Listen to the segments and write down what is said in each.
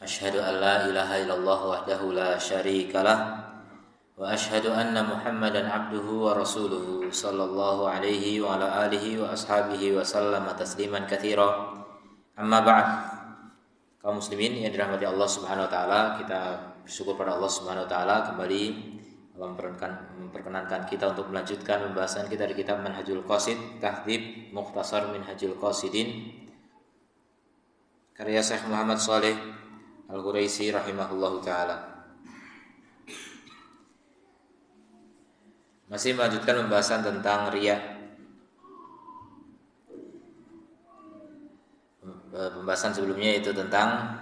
Asyhadu an la ilaha illallah wahdahu la syarikalah wa asyhadu anna Muhammadan abduhu wa rasuluhu sallallahu alaihi wa ala alihi wa ashabihi wa sallama tasliman katsira. Amma ba'd. Kaum muslimin yang dirahmati Allah Subhanahu wa taala, kita bersyukur pada Allah Subhanahu wa taala kembali memperkenankan kita untuk melanjutkan pembahasan kita di kitab Manhajul Qasid, Tahdhib Mukhtasar Minhajul Qasidin karya Syekh Muhammad Shalih Al-Quraisy rahimahullahu taala. Masih melanjutkan pembahasan tentang riya. Pembahasan sebelumnya itu tentang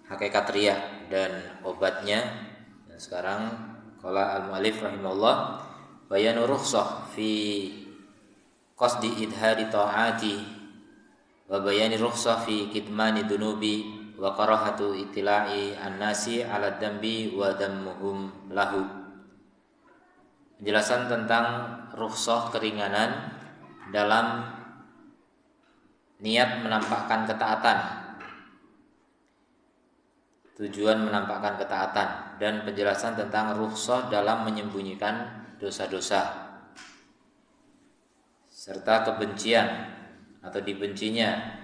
hakikat riya dan obatnya. Dan sekarang qala al-mu'allif rahimahullah bayanu rukhsah fi qasdi idhari ta'ati wa bayani rukhsah fi kitmani dunubi wa karahatu itila'i an-nasi 'ala dambi wa dammuhum lahu. Penjelasan tentang rukhsah, keringanan dalam niat menampakkan ketaatan, tujuan menampakkan ketaatan, dan penjelasan tentang rukhsah dalam menyembunyikan dosa-dosa serta kebencian atau dibencinya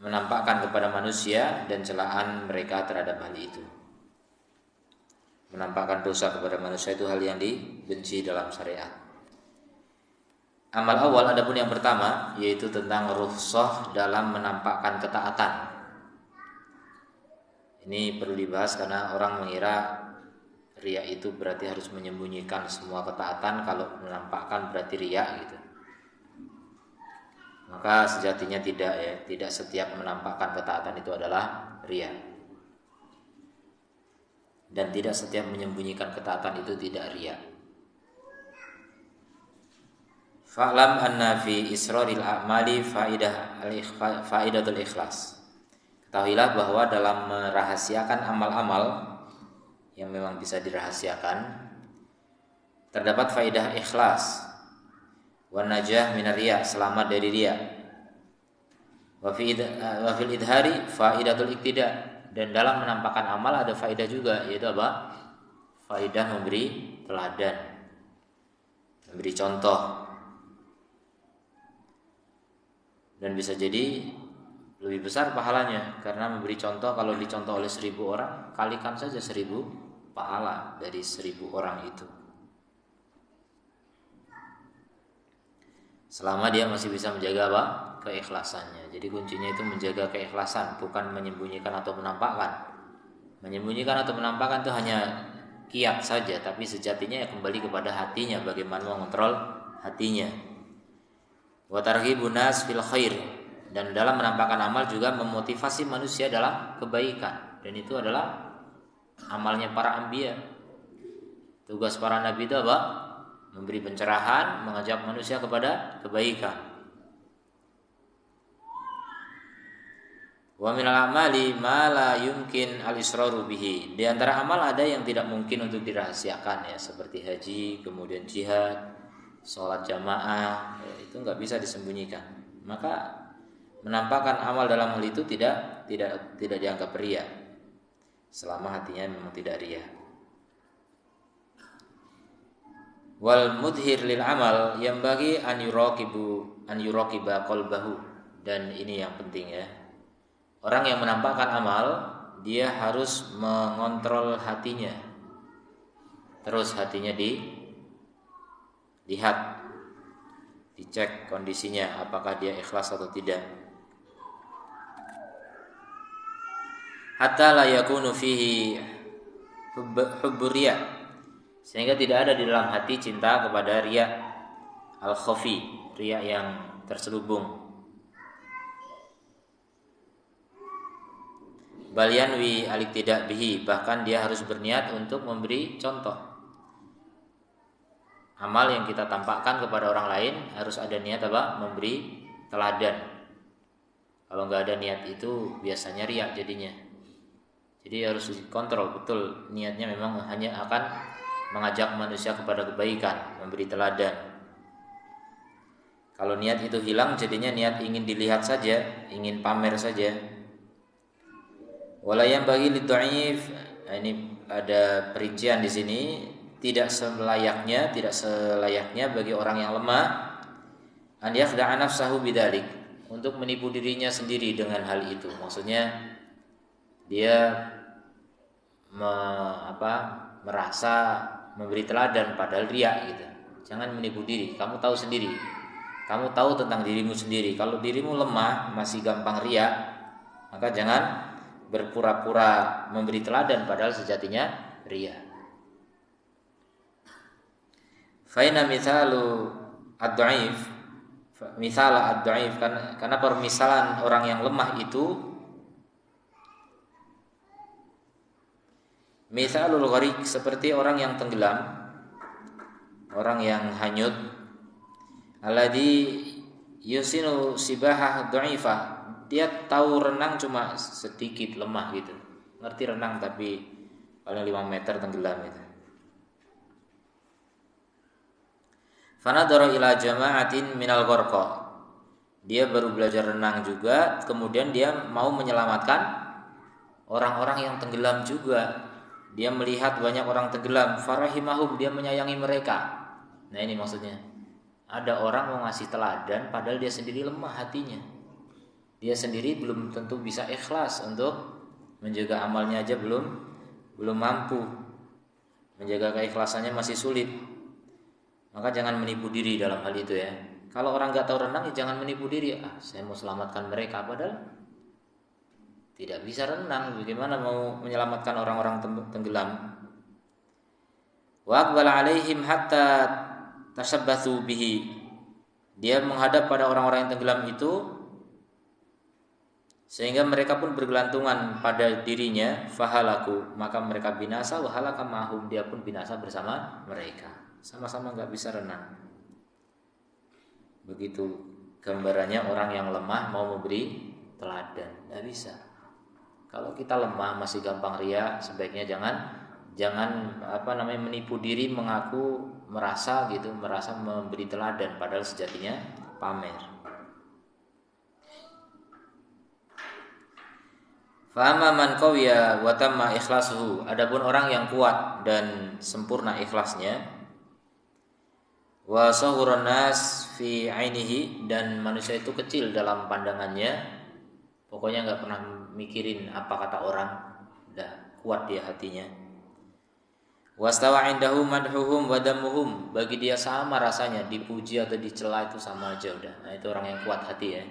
menampakkan kepada manusia dan celaan mereka terhadap hal itu. Menampakkan dosa kepada manusia itu hal yang dibenci dalam syariat. Amal awal adapun yang pertama yaitu tentang rukhsah dalam menampakkan ketaatan. Ini perlu dibahas karena orang mengira riya itu berarti harus menyembunyikan semua ketaatan, kalau menampakkan berarti riya gitu. Maka sejatinya tidak ya, tidak setiap menampakkan ketaatan itu adalah riya. Dan tidak setiap menyembunyikan ketaatan itu tidak riya. Fa'lam anna fi israril a'mali faidatul ikhlas. Ketahuilah bahwa dalam merahasiakan amal-amal yang memang bisa dirahasiakan terdapat faidah ikhlas. Wa najah minar riya, selamat dari riya. Wa fil idhari faidatul iktida, dan dalam menampakkan amal ada faidah juga, yaitu apa? Faidah memberi teladan, memberi contoh. Dan bisa jadi lebih besar pahalanya karena memberi contoh. Kalau dicontoh oleh 1000 orang, kalikan saja 1000 pahala dari 1000 orang itu, selama dia masih bisa menjaga apa? Keikhlasannya. Jadi kuncinya itu menjaga keikhlasan, bukan menyembunyikan atau menampakkan. Menyembunyikan atau menampakkan itu hanya kiat saja, tapi sejatinya ya kembali kepada hatinya, bagaimana mengontrol hatinya. Wa targhibun nas fil khair, dan dalam menampakkan amal juga memotivasi manusia dalam kebaikan, dan itu adalah amalnya para anbiya. Tugas para nabi itu apa? Memberi pencerahan, mengajak manusia kepada kebaikan. Wa minal amali ma la yumkin al-israru bihi. Di antara amal ada yang tidak mungkin untuk dirahasiakan ya, seperti haji, kemudian jihad, sholat jamaah, ya, itu enggak bisa disembunyikan. Maka menampakkan amal dalam hal itu tidak dianggap riya, selama hatinya memang tidak riya. Wal mudhir lil amal yang bagi an yuraqiba qalbahu, dan ini yang penting ya. Orang yang menampakkan amal, dia harus mengontrol hatinya. Terus hatinya dilihat, dicek kondisinya apakah dia ikhlas atau tidak. Hatta la yakunu fihi hubbur riya, sehingga tidak ada di dalam hati cinta kepada riya al-khafi, riya yang terselubung. Bal yanwi al-iktidak bihi, bahkan dia harus berniat untuk memberi contoh. Amal yang kita tampakkan kepada orang lain harus ada niat apa? Memberi teladan. Kalau nggak ada niat itu biasanya riya jadinya. Jadi harus dikontrol betul, niatnya memang hanya akan mengajak manusia kepada kebaikan, memberi teladan. Kalau niat itu hilang, jadinya niat ingin dilihat saja, ingin pamer saja. Wala yang bagi lidhaif, ini ada perincian di sini, tidak selayaknya bagi orang yang lemah an yakhda'a nafsahu bidzalik, untuk menipu dirinya sendiri dengan hal itu. Maksudnya dia merasa memberi teladan padahal riya gitu. Jangan menipu diri, kamu tahu sendiri. Kamu tahu tentang dirimu sendiri. Kalau dirimu lemah, masih gampang riya, maka jangan berpura-pura memberi teladan padahal sejatinya riya. Faina mithalu ad-dhaif, misal ad-dhaif, karena permisalan orang yang lemah itu mithalul gharik, seperti orang yang tenggelam, orang yang hanyut. Alladhi yusinu sibahah dhaifah, dia tahu renang cuma sedikit, lemah gitu. Ngerti renang tapi paling 5 meter tenggelam itu. Fanadara ila jama'atin minal gharqa, dia baru belajar renang juga, kemudian dia mau menyelamatkan orang-orang yang tenggelam juga. Dia melihat banyak orang tenggelam, farahimahum, dia menyayangi mereka. Nah ini maksudnya, ada orang mau ngasih teladan padahal dia sendiri lemah hatinya. Dia sendiri belum tentu bisa ikhlas, untuk menjaga amalnya aja belum mampu. Menjaga keikhlasannya masih sulit. Maka jangan menipu diri dalam hal itu ya. Kalau orang nggak tahu renang, ya jangan menipu diri. Saya mau selamatkan mereka, padahal tidak bisa renang. Bagaimana mau menyelamatkan orang-orang tenggelam? Wa aqbala alaihim hatta tashabbathu bihi, dia menghadap pada orang-orang yang tenggelam itu sehingga mereka pun bergelantungan pada dirinya. Fahalaku, maka mereka binasa. Wahalaka mahum, dia pun binasa bersama mereka. Sama-sama nggak bisa renang. Begitu gambarannya orang yang lemah mau memberi teladan, nggak bisa. Kalau kita lemah masih gampang riya, sebaiknya jangan menipu diri, mengaku merasa memberi teladan padahal sejatinya pamer. Fa'amma man qawiya wa tamma ikhlasuhu, adapun orang yang kuat dan sempurna ikhlasnya, wa sahuran nas fi ainihi, dan manusia itu kecil dalam pandangannya, pokoknya nggak pernah mikirin apa kata orang, udah kuat dia hatinya. Wastawa indahu madhuhum wa damuhum, bagi dia sama rasanya dipuji atau dicela itu sama aja udah. Nah itu orang yang kuat hati ya,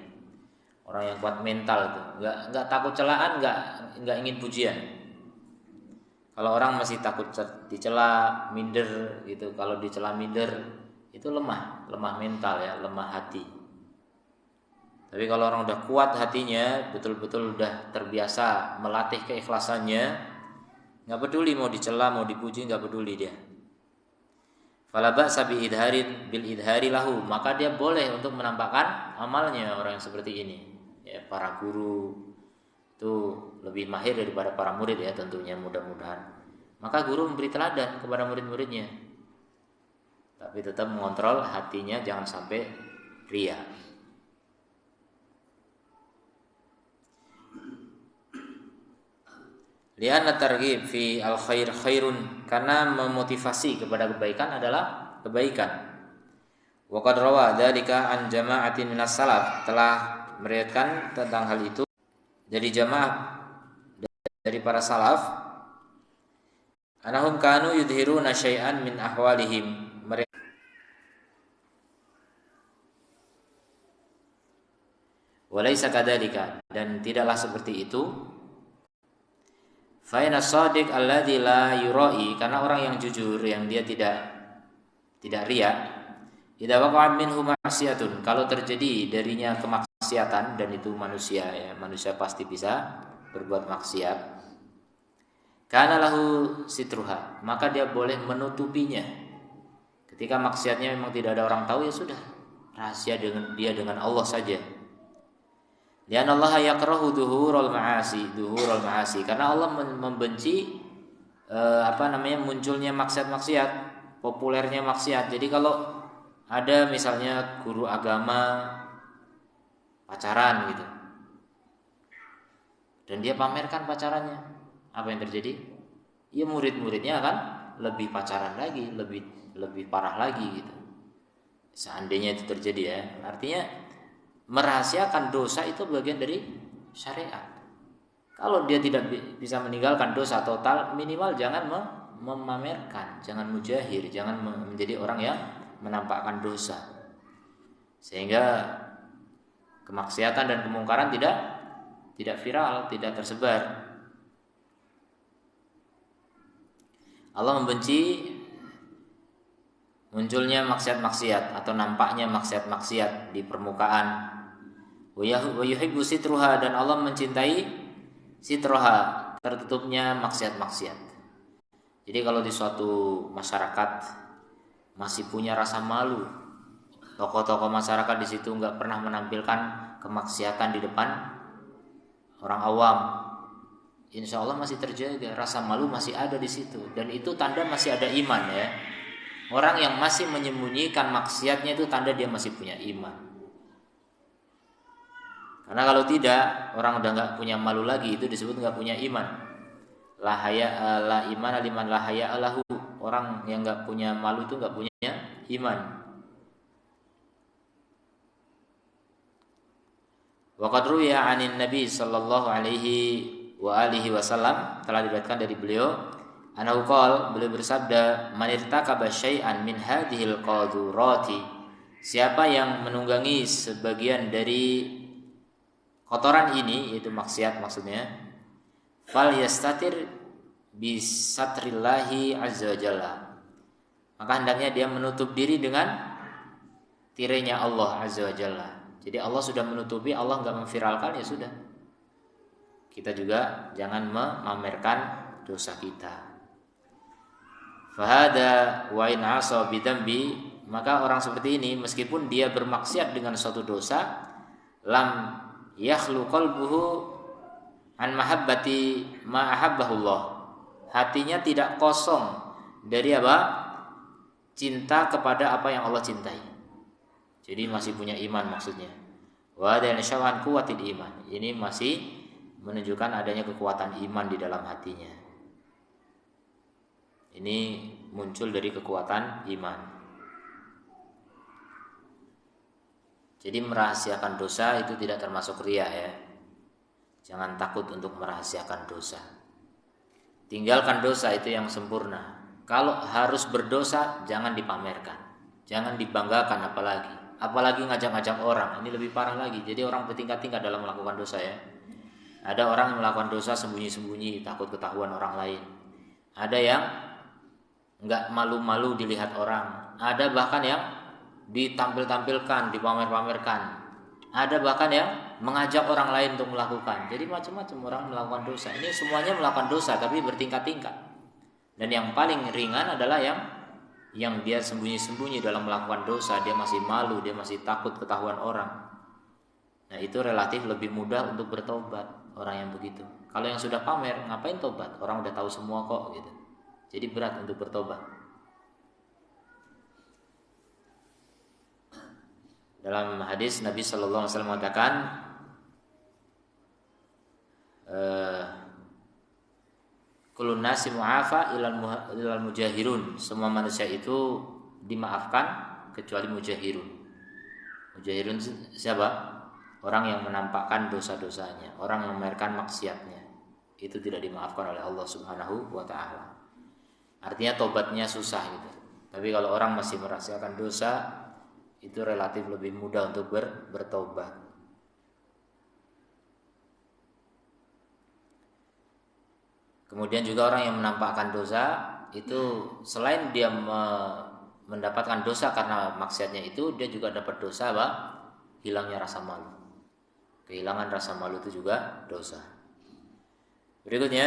orang yang kuat mental itu, nggak takut celaan, nggak ingin pujian. Kalau orang masih takut dicela, minder gitu, kalau dicela minder, itu lemah mental ya, lemah hati. Tapi kalau orang udah kuat hatinya, betul-betul udah terbiasa melatih keikhlasannya, nggak peduli mau dicela mau dipuji, nggak peduli dia. Fala ba'sa bil idhari lahu, maka dia boleh untuk menampakkan amalnya. Orang yang seperti ini ya, para guru itu lebih mahir daripada para murid ya tentunya, mudah-mudahan. Maka guru memberi teladan kepada murid-muridnya, tapi tetap mengontrol hatinya, jangan sampai riya. Lianna targhib fi al khair khairun, karena memotivasi kepada kebaikan adalah kebaikan. Wa qad rawa dzalika an jama'atin minas salaf, telah meriwayatkan tentang hal itu dari jamaah dari para salaf, anahum kanu yudhiruna syai'an min ahwalihim, mereka walaysa kadzalika, dan tidaklah seperti itu. Fa inna shadiq alladzi la yura'i, karena orang yang jujur, yang dia tidak riya, idza waqa'a minhu ma'siyatun, kalau terjadi darinya kemaksiatan, dan itu manusia ya, manusia pasti bisa berbuat maksiat, kana lahu sitruha, maka dia boleh menutupinya. Ketika maksiatnya memang tidak ada orang tahu, ya sudah, rahasia dengan Allah saja. Lian Allah yakrahu duhurul ma'asi, karena Allah membenci munculnya maksiat-maksiat, populernya maksiat. Jadi kalau Ada misalnya guru agama pacaran gitu, dan dia pamerkan pacarannya. Apa yang terjadi? Ya murid-muridnya akan lebih pacaran lagi, lebih parah lagi gitu. Seandainya itu terjadi ya, artinya merahasiakan dosa itu bagian dari syariat. Kalau dia tidak bisa meninggalkan dosa total, minimal jangan memamerkan, jangan mujahir, jangan menjadi orang yang menampakkan dosa, sehingga kemaksiatan dan kemungkaran tidak viral, tidak tersebar. Allah membenci munculnya maksiat-maksiat atau nampaknya maksiat-maksiat di permukaan. Wa yuhibbu sitruha, dan Allah mencintai sitroha, tertutupnya maksiat-maksiat. Jadi kalau di suatu masyarakat masih punya rasa malu, tokoh-tokoh masyarakat di situ nggak pernah menampilkan kemaksiatan di depan orang awam, insya Allah masih terjaga, rasa malu masih ada di situ, dan itu tanda masih ada iman ya. Orang yang masih menyembunyikan maksiatnya itu tanda dia masih punya iman. Karena kalau tidak, orang udah nggak punya malu lagi, itu disebut nggak punya iman. La iman liman la haya alahu. Orang yang nggak punya malu itu nggak punya iman. Wa qad ruwiya 'anin Nabi sallallahu alaihi wa alihi wasallam, telah diriwayatkan dari beliau, annahu qala, beliau bersabda, man irtakaba syai'an min hadhil qadurati, siapa yang menunggangi sebagian dari kotoran ini, yaitu maksiat maksudnya, fal yastatir bisatrillahi azza wajalla, maka hendaknya dia menutup diri dengan tirainya Allah azza wajalla. Jadi Allah sudah menutupi, Allah enggak memviralkan, ya sudah. Kita juga jangan memamerkan dosa kita. Fahada wa in asa bidambi, maka orang seperti ini meskipun dia bermaksiat dengan suatu dosa, lam yakhlu qalbuhu an mahabbati ma ahabbahullah, hatinya tidak kosong dari apa? Cinta kepada apa yang Allah cintai. Jadi masih punya iman maksudnya. Wa dan syawhan kuwatil iman, ini masih menunjukkan adanya kekuatan iman di dalam hatinya. Ini muncul dari kekuatan iman. Jadi merahasiakan dosa itu tidak termasuk riya ya. Jangan takut untuk merahasiakan dosa. Tinggalkan dosa itu yang sempurna. Kalau harus berdosa jangan dipamerkan, jangan dibanggakan, apalagi ngajak-ngajak orang. Ini lebih parah lagi. Jadi orang bertingkat-tingkat dalam melakukan dosa ya. Ada orang yang melakukan dosa sembunyi-sembunyi, takut ketahuan orang lain. Ada yang enggak malu-malu dilihat orang. Ada bahkan yang ditampil-tampilkan, dipamer-pamerkan. Ada bahkan yang mengajak orang lain untuk melakukan. Jadi macam-macam orang melakukan dosa. Ini semuanya melakukan dosa tapi bertingkat-tingkat. Dan yang paling ringan adalah yang dia sembunyi-sembunyi dalam melakukan dosa, dia masih malu, dia masih takut ketahuan orang. Nah, itu relatif lebih mudah untuk bertobat orang yang begitu. Kalau yang sudah pamer, ngapain tobat? Orang udah tahu semua kok gitu. Jadi berat untuk bertobat. Dalam hadis Nabi sallallahu alaihi wasallam mengatakan, kulun nasi mu'afa ilal mujahirun, semua manusia itu dimaafkan kecuali mujahirun. Mujahirun siapa? Orang yang menampakkan dosa-dosanya, orang yang memamerkan maksiatnya. Itu tidak dimaafkan oleh Allah Subhanahu wa taala. Artinya tobatnya susah gitu. Tapi kalau orang masih merahasiakan dosa, itu relatif lebih mudah untuk bertobat. Kemudian juga orang yang menampakkan dosa itu selain dia mendapatkan dosa karena maksiatnya itu, dia juga dapat dosa apa? Hilangnya rasa malu. Kehilangan rasa malu itu juga dosa. Berikutnya,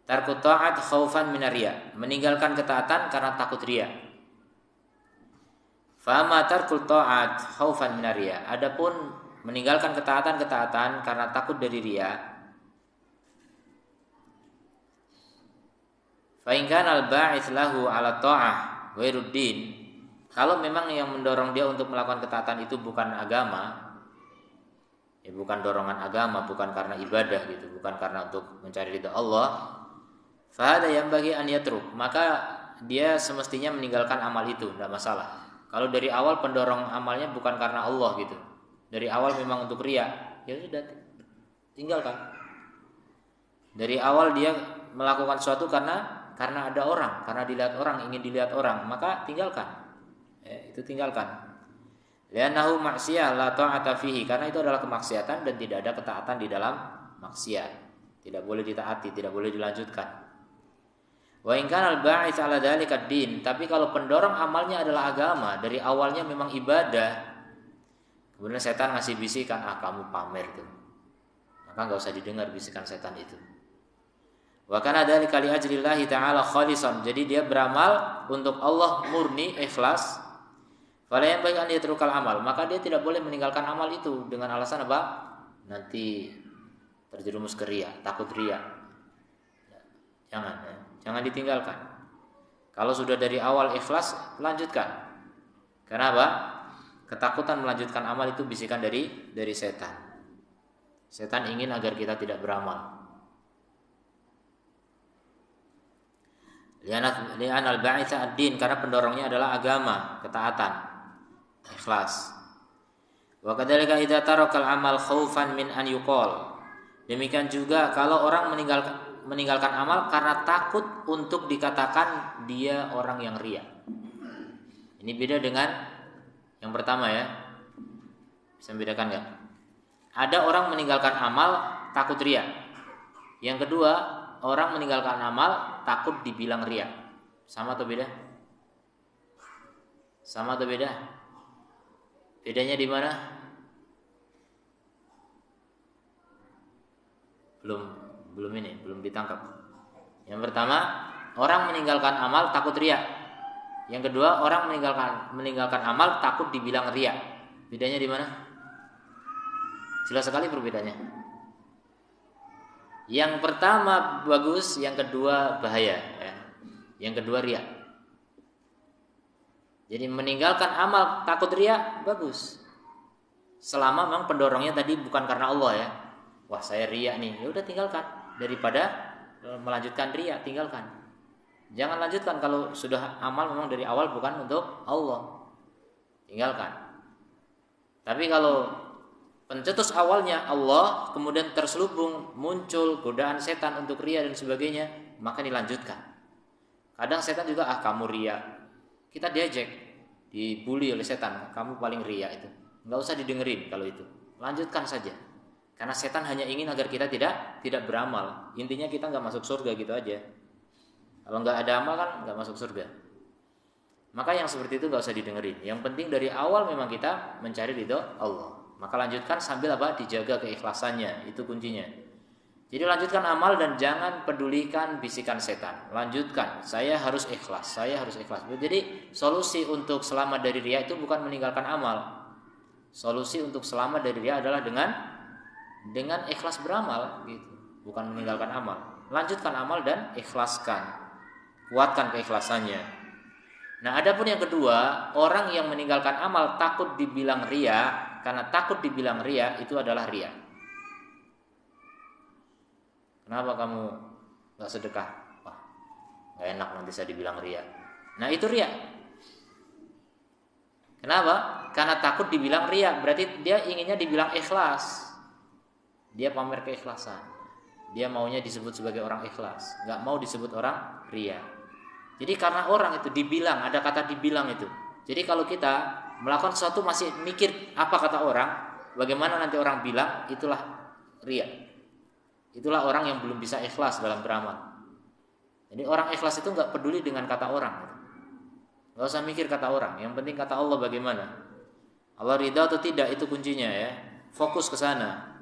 tarku ta'at khaufan minar riya, meninggalkan ketaatan karena takut riya. Fama tarkul ta'at khaufan minar riya, adapun meninggalkan ketaatan karena takut dari riya, fa in kana al-ba'its lahu 'ala ta'ah ghairuddin, Kalau memang yang mendorong dia untuk melakukan ketaatan itu bukan agama, ya bukan dorongan agama, bukan karena ibadah gitu, bukan karena untuk mencari ridha Allah, fahada yang bagi an yatruk, maka dia semestinya meninggalkan amal itu, tidak masalah. Kalau dari awal pendorong amalnya bukan karena Allah gitu, dari awal memang untuk riya, ya sudah tinggalkan. Dari awal dia melakukan sesuatu karena ada orang, karena dilihat orang, ingin dilihat orang, maka tinggalkan. Itu tinggalkan. Li'annahu maksiyah la ta'ata fihi, karena itu adalah kemaksiatan dan tidak ada ketaatan di dalam maksiat. Tidak boleh ditaati, tidak boleh dilanjutkan. Wa in kana al-ba'its 'ala dzalika ad-din, tapi kalau pendorong amalnya adalah agama, dari awalnya memang ibadah, kemudian setan ngasih bisikan, kamu pamer tuh, maka enggak usah didengar bisikan setan itu. Wa kana dzalika li ajlillahi ta'ala khalisan, jadi dia beramal untuk Allah murni, ikhlas. Fala yanbaghi an yatrukal amal, maka dia tidak boleh meninggalkan amal itu dengan alasan apa? Nanti terjerumus ke riya, takut riya. Jangan ditinggalkan. Kalau sudah dari awal ikhlas, lanjutkan. Kenapa? Ketakutan melanjutkan amal itu bisikan dari setan. Setan ingin agar kita tidak beramal. Li'an al-ba'itsa ad-din, karena pendorongnya adalah agama, ketaatan, ikhlas. Wa kadzalika idza tarakal amal khaufan min an yuqal. Demikian juga kalau orang meninggalkan amal karena takut untuk dikatakan dia orang yang riya. Ini beda dengan yang pertama ya. Bisa membedakan enggak? Ada orang meninggalkan amal takut riya. Yang kedua, orang meninggalkan amal takut dibilang riya. Sama atau beda? Sama atau beda? Bedanya di mana? Belum ditangkap. Yang pertama, orang meninggalkan amal takut riya. Yang kedua, orang meninggalkan amal takut dibilang riya. Bedanya di mana? Jelas sekali perbedaannya. Yang pertama bagus, yang kedua bahaya. Yang kedua riya. Jadi meninggalkan amal takut riya bagus. Selama memang pendorongnya tadi bukan karena Allah ya. Wah saya riya nih, ya udah tinggalkan. Daripada melanjutkan riya, tinggalkan. Jangan lanjutkan kalau sudah amal memang dari awal bukan untuk Allah. Tinggalkan. Tapi kalau pencetus awalnya Allah, kemudian terselubung muncul godaan setan untuk riya dan sebagainya, maka dilanjutkan. Kadang setan juga kamu riya. Kita diejek, dibully oleh setan, kamu paling riya itu. Enggak usah didengerin kalau itu. Lanjutkan saja. Karena setan hanya ingin agar kita tidak beramal. Intinya kita enggak masuk surga gitu aja. Kalau enggak ada amal kan enggak masuk surga. Maka yang seperti itu enggak usah didengerin. Yang penting dari awal memang kita mencari ridha Allah. Maka lanjutkan sambil dijaga keikhlasannya, itu kuncinya. Jadi lanjutkan amal dan jangan pedulikan bisikan setan. Lanjutkan, saya harus ikhlas. Jadi solusi untuk selamat dari riya itu bukan meninggalkan amal. Solusi untuk selamat dari riya adalah dengan ikhlas beramal gitu, bukan meninggalkan amal. Lanjutkan amal dan ikhlaskan. Kuatkan keikhlasannya. Nah, adapun yang kedua, orang yang meninggalkan amal takut dibilang riya. Karena takut dibilang riya, itu adalah riya. Kenapa kamu gak sedekah? Wah, gak enak nanti saya dibilang riya. Nah itu riya. Kenapa? Karena takut dibilang riya. Berarti dia inginnya dibilang ikhlas. Dia pamer keikhlasan. Dia maunya disebut sebagai orang ikhlas, gak mau disebut orang riya. Jadi karena orang itu dibilang, ada kata dibilang itu. Jadi kalau kita melakukan sesuatu masih mikir apa kata orang, bagaimana nanti orang bilang, itulah riya. Itulah orang yang belum bisa ikhlas dalam beramal. Jadi orang ikhlas itu gak peduli dengan kata orang. Gak usah mikir kata orang, yang penting kata Allah bagaimana. Allah ridha atau tidak, itu kuncinya ya. Fokus ke sana.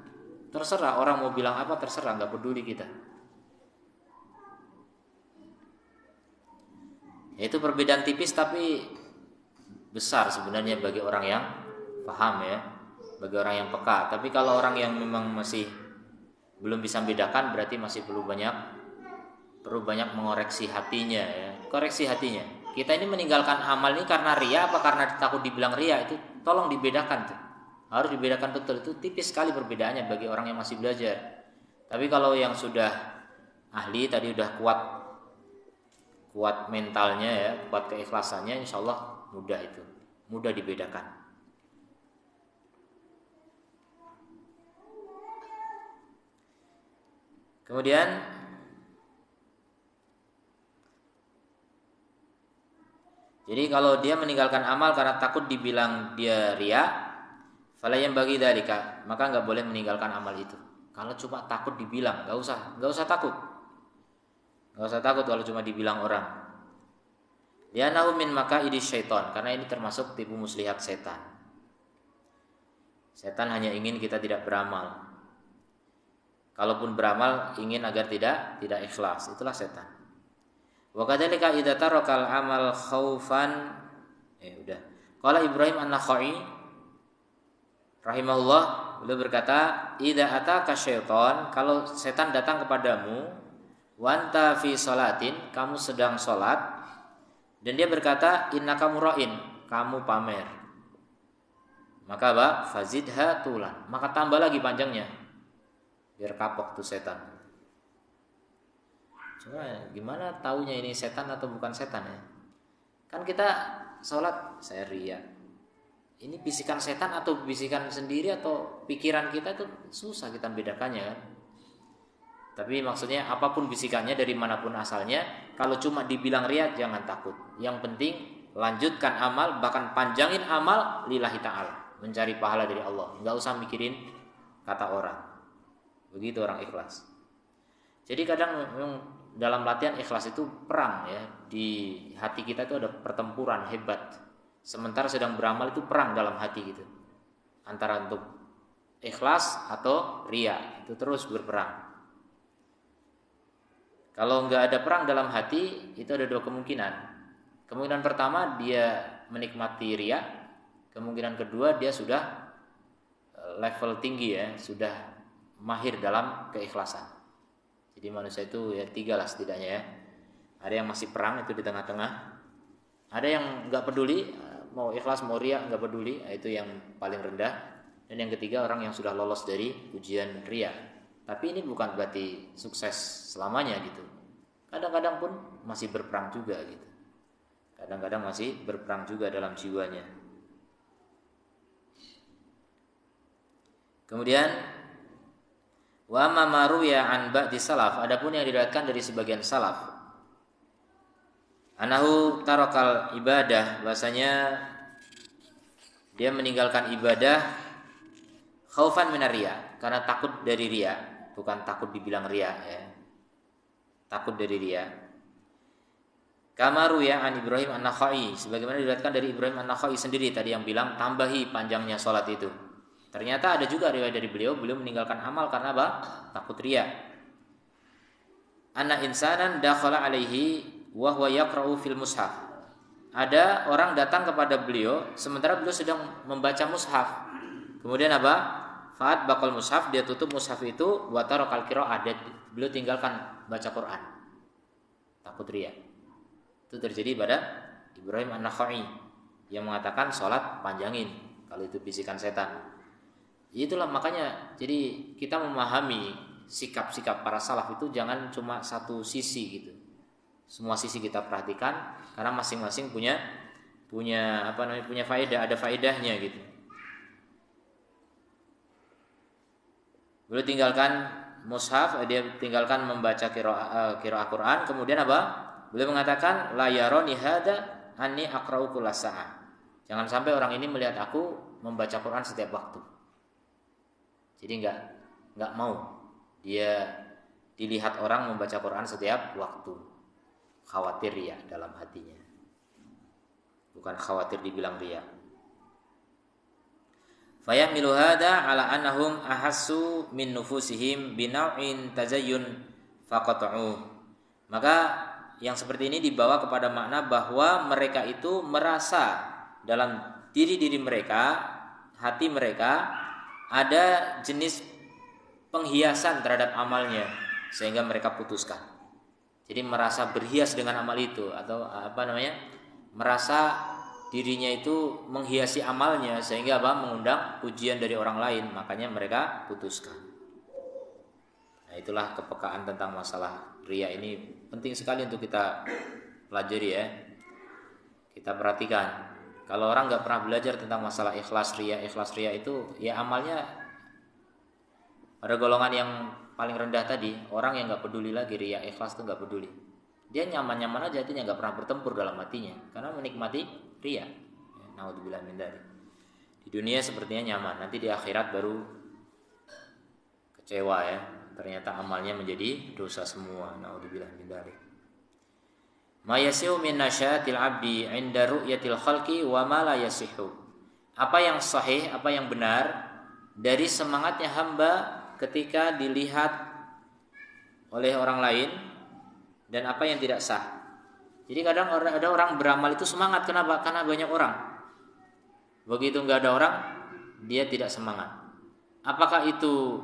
Terserah orang mau bilang apa, terserah, gak peduli kita. Itu perbedaan tipis tapi besar sebenarnya bagi orang yang paham ya, bagi orang yang peka. Tapi kalau orang yang memang masih belum bisa membedakan, berarti masih perlu banyak mengoreksi hatinya ya. Koreksi hatinya. kita ini meninggalkan amal ini karena ria apa karena takut dibilang ria, itu tolong dibedakan tuh. Harus dibedakan betul, itu tipis sekali perbedaannya bagi orang yang masih belajar. Tapi kalau yang sudah ahli tadi udah kuat mentalnya ya, kuat keikhlasannya, insya Allah mudah itu, mudah dibedakan. Kemudian jadi kalau dia meninggalkan amal karena takut dibilang dia ria, fala yang bagi dalika, maka nggak boleh meninggalkan amal itu. Kalau cuma takut dibilang, nggak usah takut, kalau cuma dibilang orang. Li'annahu min makaidi syaitan, karena ini termasuk tipu muslihat setan. Setan hanya ingin kita tidak beramal. Kalaupun beramal ingin agar tidak ikhlas, itulah setan. Wa kadzalika idza tarakal amal khaufan udah. Qala Ibrahim An-Nakhai rahimahullah, beliau berkata, idza ataka syaitan, kalau setan datang kepadamu, wa anta fi sholatin, kamu sedang salat, dan dia berkata, innaka mura'in, kamu pamer. Maka fazidha tulan, maka tambah lagi panjangnya, biar kapok tuh setan. Cuma gimana taunya ini setan atau bukan setan ya? Kan kita sholat, saya ria. Ini bisikan setan atau bisikan sendiri atau pikiran kita, tuh susah kita bedakannya kan. Tapi maksudnya apapun bisikannya, dari manapun asalnya, kalau cuma dibilang ria jangan takut. Yang penting lanjutkan amal, bahkan panjangin amal lillahi ta'ala, mencari pahala dari Allah. Enggak usah mikirin kata orang. Begitu orang ikhlas. Jadi kadang dalam latihan ikhlas itu perang ya, di hati kita itu ada pertempuran hebat. Sementara sedang beramal itu perang dalam hati gitu, antara untuk ikhlas atau ria, itu terus berperang. Kalau nggak ada perang dalam hati, itu ada dua kemungkinan. Kemungkinan pertama dia menikmati ria, kemungkinan kedua dia sudah level tinggi ya, sudah mahir dalam keikhlasan. Jadi manusia itu ya tiga lah setidaknya ya. Ada yang masih perang itu di tengah-tengah, ada yang nggak peduli, mau ikhlas mau ria nggak peduli, itu yang paling rendah. Dan yang ketiga orang yang sudah lolos dari ujian ria. Tapi ini bukan berarti sukses selamanya gitu. Kadang-kadang pun masih berperang juga gitu. Kadang-kadang masih berperang juga dalam jiwanya. Kemudian wa ma maruya an ba'di salaf, adapun yang diriwayatkan dari sebagian salaf, anahu tarakal ibadah, bahasanya dia meninggalkan ibadah khaufan minar riya, karena takut dari riya, bukan takut dibilang riya ya. Takut dari riya. Kama ruya an Ibrahim An-Nakhai, sebagaimana diriwayatkan dari Ibrahim An-Nakhai sendiri tadi yang bilang tambahi panjangnya salat itu. Ternyata ada juga riwayat dari beliau meninggalkan amal karena apa? Takut riya. Anna insanan dakhala alaihi wa huwa yaqra'u fil mushaf. Ada orang datang kepada beliau sementara beliau sedang membaca mushaf. Kemudian apa? Fa'at bakal mushaf, dia tutup mushaf itu, wa tarakal qira'ah, beliau tinggalkan baca Quran. Takut riya. Itu terjadi pada Ibrahim An-Nakhai yang mengatakan salat panjangin kalau itu bisikan setan. Itulah makanya jadi kita memahami sikap-sikap para salaf itu jangan cuma satu sisi gitu. Semua sisi kita perhatikan karena masing-masing punya faedah, ada faedahnya gitu. Beliau tinggalkan mushaf, dia tinggalkan membaca qiraah Quran, kemudian apa? Beliau mengatakan la yarani hada anni aqra'u kullasa'a. Jangan sampai orang ini melihat aku membaca Quran setiap waktu. Jadi enggak mau dia dilihat orang membaca Quran setiap waktu. Khawatir riya dalam hatinya. Bukan khawatir dibilang riya. Fayahmilu hada ala annahum ahassu min nufusihim binau'in tazayyun faqata'u. Maka yang seperti ini dibawa kepada makna bahwa mereka itu merasa dalam diri mereka, hati mereka ada jenis penghiasan terhadap amalnya sehingga mereka putuskan. Jadi merasa berhias dengan amal itu, atau merasa dirinya itu menghiasi amalnya sehingga mengundang pujian dari orang lain, makanya mereka putuskan. Nah, itulah kepekaan tentang masalah riya ini penting sekali untuk kita pelajari ya. Kita perhatikan. Kalau orang nggak pernah belajar tentang masalah ikhlas riya itu ya amalnya pada golongan yang paling rendah tadi, orang yang nggak peduli lagi riya ikhlas itu nggak peduli. Dia nyaman-nyaman aja, artinya nggak pernah bertempur dalam hatinya karena menikmati riya. Naudzubillah min dzalik. Di dunia sepertinya nyaman, nanti di akhirat baru kecewa ya. Ternyata amalnya menjadi dosa semua. Naudzubillah min dzalik. Ma yasihu min nasyatil abdi 'inda ru'yatil khalqi wa ma la yasihu. Apa yang sahih, apa yang benar dari semangatnya hamba ketika dilihat oleh orang lain dan apa yang tidak sah. Jadi kadang ada orang beramal itu semangat, kenapa? Karena banyak orang. Begitu nggak ada orang, dia tidak semangat. Apakah itu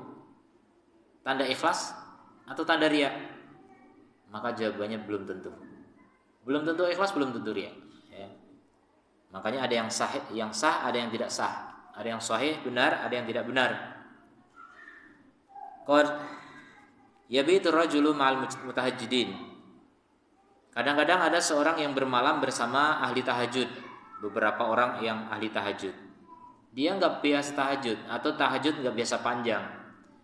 tanda ikhlas atau tanda riya? Maka jawabannya belum tentu. Belum tentu ikhlas, belum tentu riya. Ya. Makanya ada yang sah, ada yang tidak sah. Ada yang sahih benar, ada yang tidak benar. Qad yabitu rajulu ma'al mutahajjidin. Kadang-kadang ada seorang yang bermalam bersama ahli tahajud, beberapa orang yang ahli tahajud. Dia nggak biasa tahajud atau tahajud nggak biasa panjang.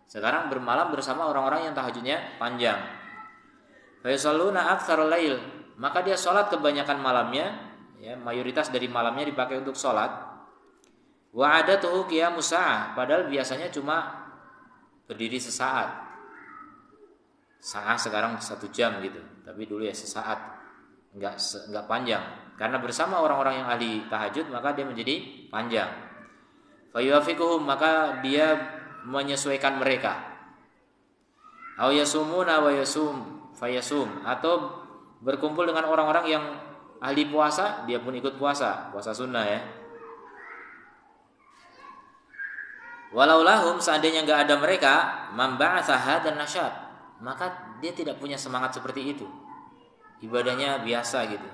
Sekarang bermalam bersama orang-orang yang tahajudnya panjang. Fa yusalluna aktsarul lail, maka dia sholat kebanyakan malamnya, ya, mayoritas dari malamnya dipakai untuk sholat. Wa adatuhu qiyamus sa'ah, padahal biasanya cuma berdiri sesaat. Saat sekarang 1 jam gitu, tapi dulu ya sesaat, nggak panjang. Karena bersama orang-orang yang ahli tahajud maka dia menjadi panjang. Fayuwafiquhum, maka dia menyesuaikan mereka. Aw yasumuna wa yasum fayasum, atau berkumpul dengan orang-orang yang ahli puasa, dia pun ikut puasa sunnah ya. Walau lahum, seandainya nggak ada mereka, mamba'atha hadzal nasyat, maka dia tidak punya semangat seperti itu. Ibadahnya biasa gitu.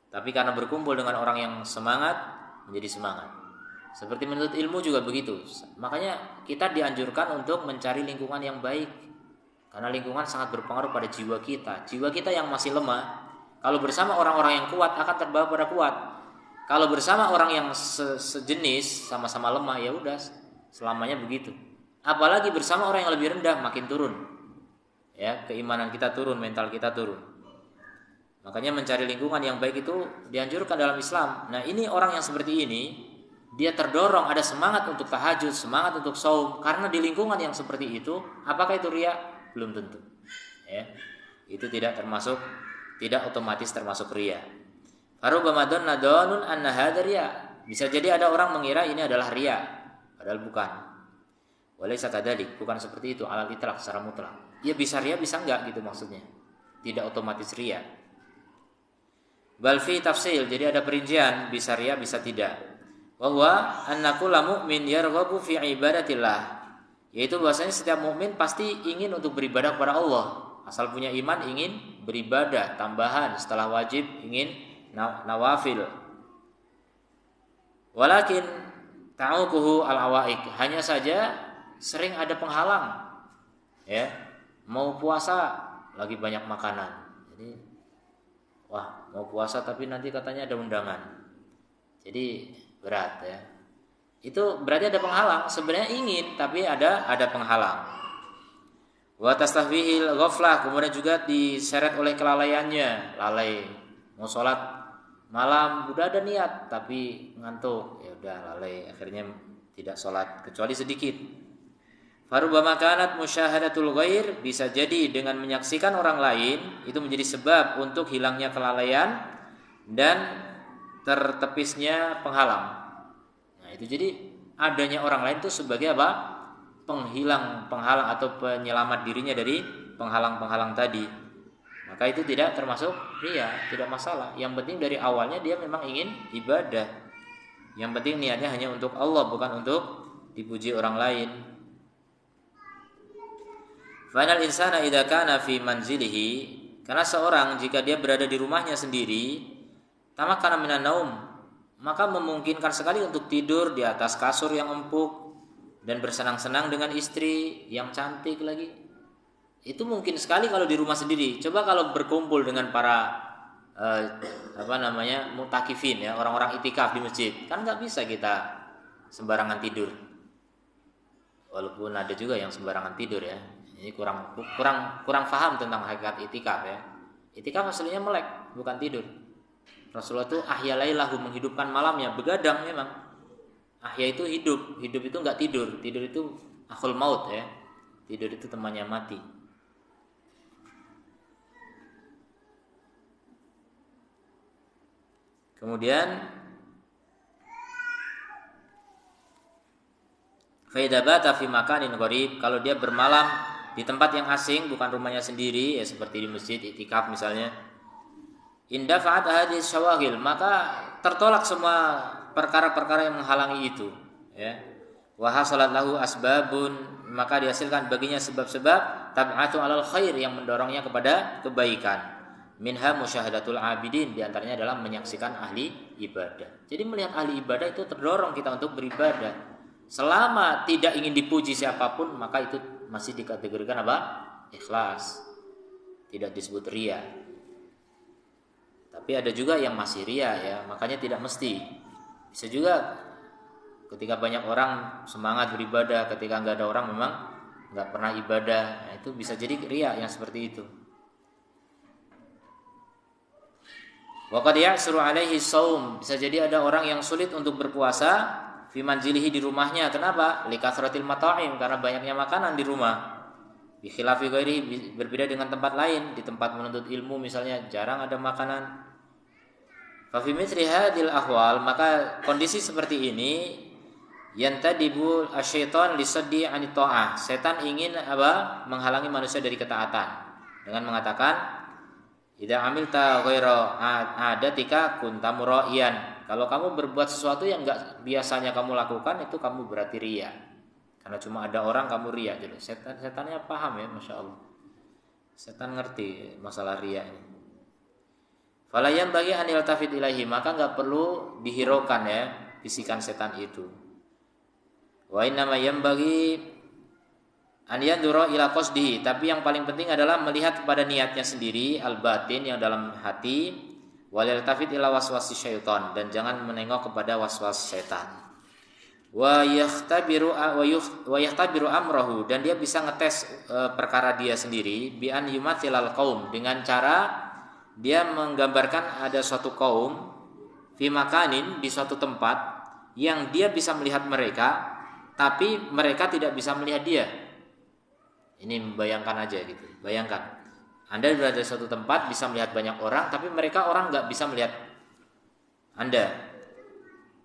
Tapi karena berkumpul dengan orang yang semangat, menjadi semangat. Seperti menuntut ilmu juga begitu. Makanya kita dianjurkan untuk mencari lingkungan yang baik. Karena lingkungan sangat berpengaruh pada jiwa kita. Jiwa kita yang masih lemah, kalau bersama orang-orang yang kuat akan terbawa pada kuat. Kalau bersama orang yang sejenis, sama-sama lemah, ya udah selamanya begitu. Apalagi bersama orang yang lebih rendah, makin turun. Ya, keimanan kita turun, mental kita turun. Makanya mencari lingkungan yang baik itu dianjurkan dalam Islam. Nah, ini orang yang seperti ini, dia terdorong ada semangat untuk tahajud, semangat untuk shaum karena di lingkungan yang seperti itu. Apakah itu riya? Belum tentu. Ya. Itu tidak otomatis termasuk riya. Farubamadun nadonun anna hadza riya. Bisa jadi ada orang mengira ini adalah riya, padahal bukan. Walaysa kadzalik, bukan seperti itu alal itlaq secara mutlak. Ya bisa riya, bisa enggak gitu maksudnya. Tidak otomatis riya. Bal fi tafsil, jadi ada perincian, bisa riya, bisa tidak. Wa huwa anna kullu mu'min yarghabu fi ibadatillah. Yaitu bahwasanya setiap mukmin pasti ingin untuk beribadah kepada Allah. Asal punya iman ingin beribadah tambahan setelah wajib, ingin nawafil. Walakin ta'uquhu al-awaik, hanya saja sering ada penghalang. Ya. Mau puasa lagi banyak makanan. Jadi mau puasa tapi nanti katanya ada undangan. Jadi berat ya. Itu berarti ada penghalang. Sebenarnya ingin tapi ada penghalang. Wa tastahwihil ghaflah, kemudian juga diseret oleh kelalaiannya, lalai. Mau sholat malam udah ada niat tapi ngantuk, ya udah lalai, akhirnya tidak sholat kecuali sedikit. Farubama kanat musyahadatul ghair, bisa jadi dengan menyaksikan orang lain itu menjadi sebab untuk hilangnya kelalaian dan tertepisnya penghalang. Nah, itu jadi adanya orang lain itu sebagai apa? Penghalang atau penyelamat dirinya dari penghalang-penghalang tadi. Maka itu tidak termasuk riya, tidak masalah. Yang penting dari awalnya dia memang ingin ibadah. Yang penting niatnya hanya untuk Allah, bukan untuk dipuji orang lain. Fanal insana idza kana fi manzilihi, karena seorang jika dia berada di rumahnya sendiri, tamakkana minan naum, maka memungkinkan sekali untuk tidur di atas kasur yang empuk dan bersenang-senang dengan istri yang cantik lagi. Itu mungkin sekali kalau di rumah sendiri. Coba kalau berkumpul dengan para mutakifin ya, orang-orang itikaf di masjid, kan nggak bisa kita sembarangan tidur. Walaupun ada juga yang sembarangan tidur ya. Ini kurang paham tentang hakikat itikaf ya. Itikaf aslinya melek, bukan tidur. Rasulullah itu ahya lailahu, menghidupkan malamnya, begadang memang. Ahya itu hidup itu nggak tidur. Tidur itu akhul maut ya. Tidur itu temannya mati. Kemudian fa idza bata fi makanin gharib, kalau dia bermalam di tempat yang asing, bukan rumahnya sendiri ya, seperti di masjid itikaf misalnya, inda fa'at hadhihi syawagil, maka tertolak semua perkara-perkara yang menghalangi itu ya. Wa hasalat lahu asbabun, maka dihasilkan baginya sebab-sebab tab'atu alal khair, yang mendorongnya kepada kebaikan. Minha musyahadatul abidin, diantaranya adalah menyaksikan ahli ibadah. Jadi melihat ahli ibadah itu terdorong kita untuk beribadah. Selama tidak ingin dipuji siapapun, maka itu masih dikategorikan apa? Ikhlas. Tidak disebut riya. Tapi ada juga yang masih riya ya, makanya tidak mesti. Bisa juga ketika banyak orang semangat beribadah, ketika enggak ada orang memang enggak pernah ibadah. Nah, itu bisa jadi riya yang seperti itu. Wa qad ya'suru alaihi shaum, bisa jadi ada orang yang sulit untuk berpuasa fi manzilihi, di rumahnya. Kenapa? Likasratil mata'im, karena banyaknya makanan di rumah. Bi khilafi ghairi, berbeda dengan tempat lain. Di tempat menuntut ilmu misalnya jarang ada makanan. Fa fi mithli hadhil ahwal, maka kondisi seperti ini yantadibu asyaiton lisaddi anit ta'ah, setan ingin menghalangi manusia dari ketaatan dengan mengatakan idza amilta ghaira adatika kunta muraiyan, kalau kamu berbuat sesuatu yang enggak biasanya kamu lakukan, itu kamu berarti riya. Karena cuma ada orang kamu riya. Jadi setannya paham ya, Masya Allah. Setan ngerti masalah riya ini. Fala yanbaghi an yaltafit ilaihi, maka enggak perlu dihiraukan ya bisikan setan itu. Wa inna ma yanbaghi an yandura ila qasdihi, tapi yang paling penting adalah melihat kepada niatnya sendiri, al-batin, yang dalam hati, wal yaltafit ila waswasi syaitan, dan jangan menengok kepada waswas setan. Wa yahtabiru amrahu, dan dia bisa ngetes perkara dia sendiri, bi an yumathilal qaum, dengan cara dia menggambarkan ada suatu kaum fi makanin, di suatu tempat yang dia bisa melihat mereka, tapi mereka tidak bisa melihat dia. Ini membayangkan aja gitu. Bayangkan, Anda berada di suatu tempat bisa melihat banyak orang, tapi mereka orang nggak bisa melihat Anda.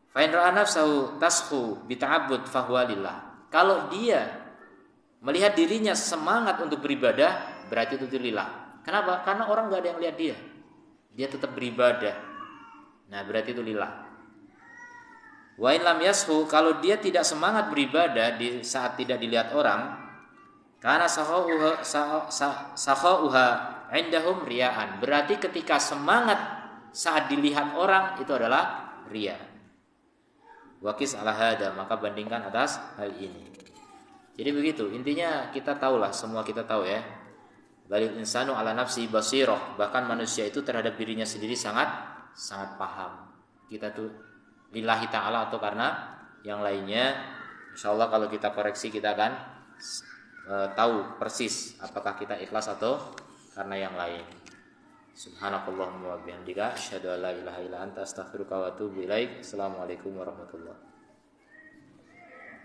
Fa in ra'a nafsahu tashu bi ta'abbud fa huwa lillah. Kalau dia melihat dirinya semangat untuk beribadah, berarti itu lillah. Kenapa? Karena orang nggak ada yang lihat dia. Dia tetap beribadah. Nah, berarti itu lillah. Wa in lam yashu, kalau dia tidak semangat beribadah di saat tidak dilihat orang, karena sakhauha indahum riyaan, berarti ketika semangat saat dilihat orang itu adalah riya. Waqis ala hada, maka bandingkan atas hal ini. Jadi begitu, intinya kita tahulah, semua kita tahu ya. Balil insanu ala nafsi basirah, bahkan manusia itu terhadap dirinya sendiri sangat paham. Kita tuh lillahi ta'ala atau karena yang lainnya. Insyaallah kalau kita koreksi kita akan tahu persis apakah kita ikhlas atau karena yang lain. Subhanakallahumma wa bihamdika asyhadu an la ilaha illa anta astaghfiruka wa atubu ilaik. Assalamualaikum warahmatullahi